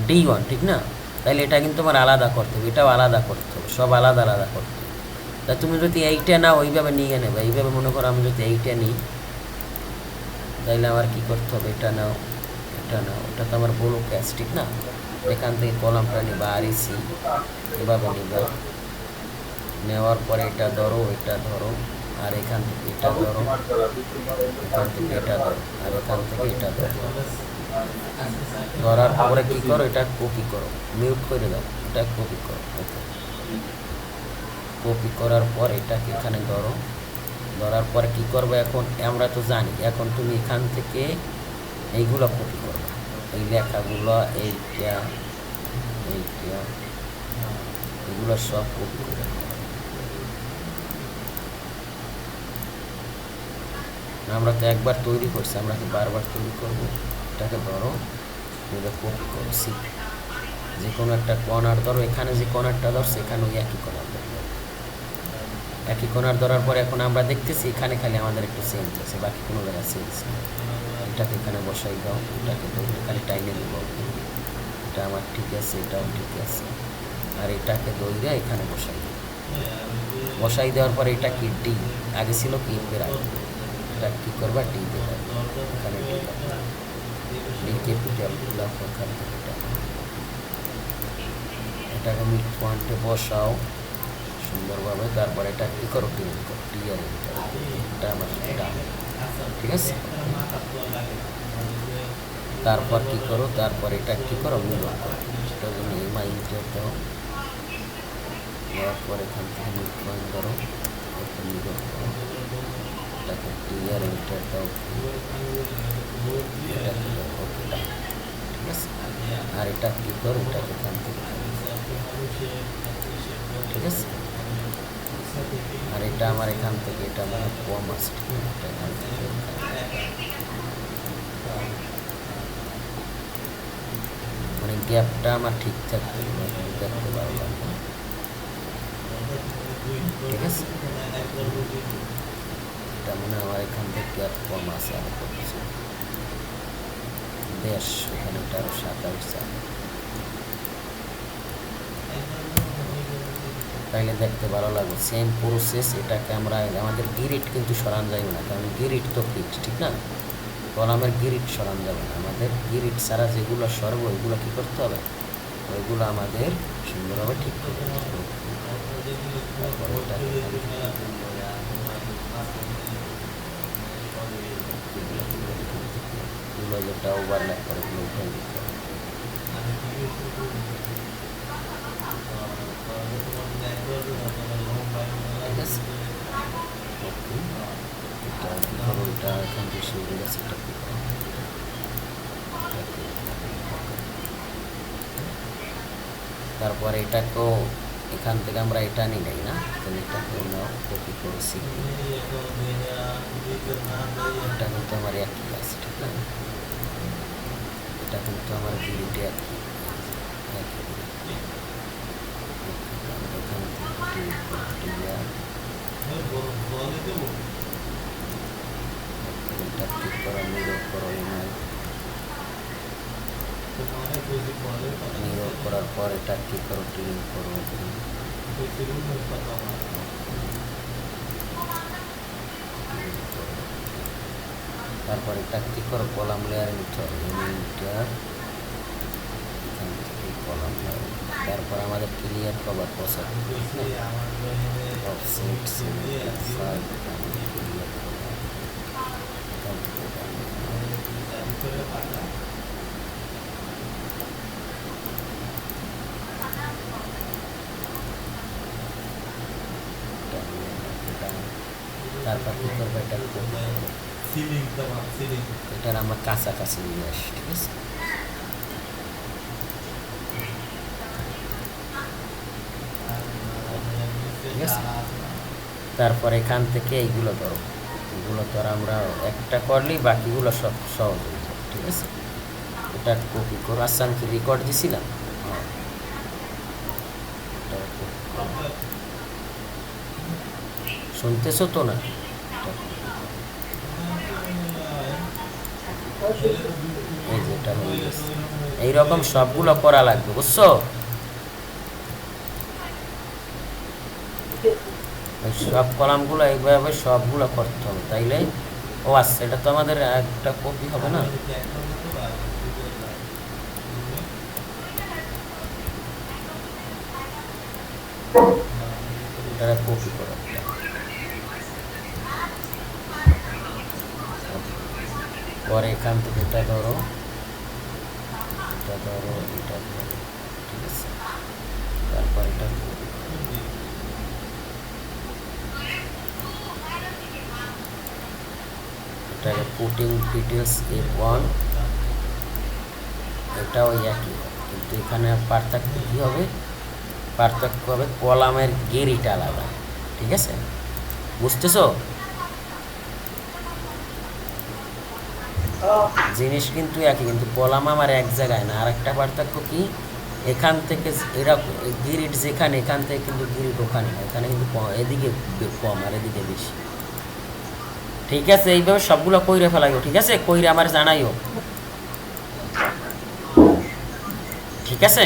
D1, ঠিক না? তাহলে এটা কিন্তু আমার আলাদা করতে হবে, এটাও আলাদা করতে হবে, সব আলাদা আলাদা করতে হবে। তা তুমি যদি এইটা নাও ওইভাবে নিয়ে নেবে, এইভাবে মনে করো আমি যদি এইটা নিই, তাইলে আমার কী করতে হবে, এটা নাও, এটা নাও, এটা তো আমার বড় ক্যাশ, ঠিক না? এখান থেকে কলামটা নিবা, আর ইসি এভাবে নিবা, নেওয়ার পরে এটা ধরো, এটা ধরো, আর এখান থেকে এটা ধরো, এখান থেকে এটা ধরো, আর এখান থেকে এটা ধরো। ধরার পরে কী করো, এটা কপি করো, মিউট করে দাও, এটা কপি করো। ওকে, কপি করার পর এটাকে এখানে ধরো, ধরার পরে কী করবে, এখন আমরা তো জানি, এখন তুমি এখান থেকে এইগুলো কপি করবে, এই লেখাগুলো, এইটা, এইটা, এগুলো সব কপি করে। আমরা তো একবার তৈরি করছি, আমরা কি বারবার তৈরি করবো? এটাকে ধরো, এটা কপি করো, যে কোনো একটা কর্নার ধরো, এখানে যে কর্নারটা ধরছে এখানে ওই একই কর্নার ধরো, একই কর্নার ধরার পরে এখন আমরা দেখতেছি এখানে খালি আমাদের একটু চেঞ্জ আছে, বাকি কোনো জায়গায় চেঞ্জ নেই। এটাকে এখানে বসাই দাও, এটাকে ধরে খালি টাইনে দেব, এটা আমার ঠিক আছে, এটাও ঠিক আছে, আর এটাকে দইরা এখানে বসাই দেব। বসাই দেওয়ার পরে এটা কি ডি, আগে ছিল কি এর আগে, এটা কী করবা, ডি দেবে, এখানে ডি ডি ক্যাপিটাল গুলা ওখান থেকে এটাকে মিড পয়েন্টে বসাও সুন্দরভাবে, তারপর এটা কী করো, ক্লিক করো, ডি আর এটা আমার ডান, ঠিক আছে? তারপর কী করো, তারপর এটা কী করো, মিড করো, সেটার জন্য এমআই ইন্টার দাও, দেওয়ার পর এখান থেকে মিড পয়েন্ট ধরো, মিড করো, এটাকে ডি আর ইন্টার দাও, এটাকে দাও, ওকে ডান, ঠিক আছে? আর এটা কী করো, এটাকে এখান থেকে, ঠিক আছে? আর এটা আমার এখান থেকে, এটা আমার কম আছে, এটা এখান থেকে, মানে গ্যাপটা আমার ঠিক থাকবে, দেখতে পারলাম, ঠিক আছে? এটা মনে হয় আমার এখান থেকে গ্যাপ কম আছে, আর কিছু বেশ, এখানে এটা আরও 27 তাইলে দেখতে ভালো লাগবে। সেম প্রসেস, এটাকে আমরা, আমাদের গিরিট কিন্তু সরান যাবে না, কারণ গিরিট তো ফিক্স, ঠিক না? কলামের গিরিট সরান যাবে না, আমাদের গিরিট ছাড়া যেগুলো সরব ওইগুলো কী করতে হবে, ওইগুলো আমাদের সুন্দরভাবে ঠিক করতে হবে। যেটা ওভারল্যাপ করে উঠে দিতে হবে, ঠিক আছে? ওটা এখন বেশি উঠে গেছে, তারপরে এটাকেও এখান থেকে আমরা এটা নিই নাই না, তাহলে এটাকেও নাও, কপি করেছি, এটা কিন্তু আমার একই আছে, ঠিক না? এটা কিন্তু আমার ভিডিওটি একই, এখান থেকে এটা ক্লিক করো, নিরোধ করো, নিরোধ করার পর এটা ক্লিক করো, ক্লিক করো, তারপর এটা ক্লিক করো, কলাম লেয়ার নিতে হবে, ইন্টার, এখান থেকে কলাম লেয়ার, তারপর আমাদের clear cover process offset 75, clear তারপর কী করবো, এটার আমরা কাছাকাছি নিয়ে আসি, ঠিক আছে? ঠিক আছে, তারপর এখান থেকে এইগুলো ধরো, এগুলো তো আমরা একটা করলেই বাকিগুলো সব সহজ হয়ে যায়, ঠিক আছে? এটা কপি করো, আচ্ছা আমি কি রেকর্ড দিছিলাম, শুনতেছো তো না? এই যে এটা হয়ে গেছে, এইরকম সবগুলো করা লাগবে, বুঝছো? সব কলামগুলো এইভাবে সবগুলো করতে হবে, তাইলে ও আচ্ছা, এটা তো আমাদের একটা কপি হবে না? এটা কপি করো, পরে এখান থেকে এটা ধরো, এটা ধরো, এটা ধরো, ঠিক আছে? তারপর এটা এটাকে পুটিং ডিটেলস F1, এটাও একই, কিন্তু এখানে পার্থক্য কী হবে? পার্থক্য হবে কলামের গেরিটা আলাদা, ঠিক আছে? বুঝতেছো? জিনিস কিন্তু একই, কিন্তু কলাম আমার এক জায়গায় না। আর একটা পার্থক্য কি, এখান থেকে এরা গিরিট যেখানে, এখান থেকে কিন্তু গিরিট ওখানে না, এখানে কিন্তু এদিকে কম আর এদিকে বেশি। ঠিক আছে, এইভাবে সবগুলো কইরে ফেলাইও, ঠিক আছে? কইরে আমার জানাইও, ঠিক আছে?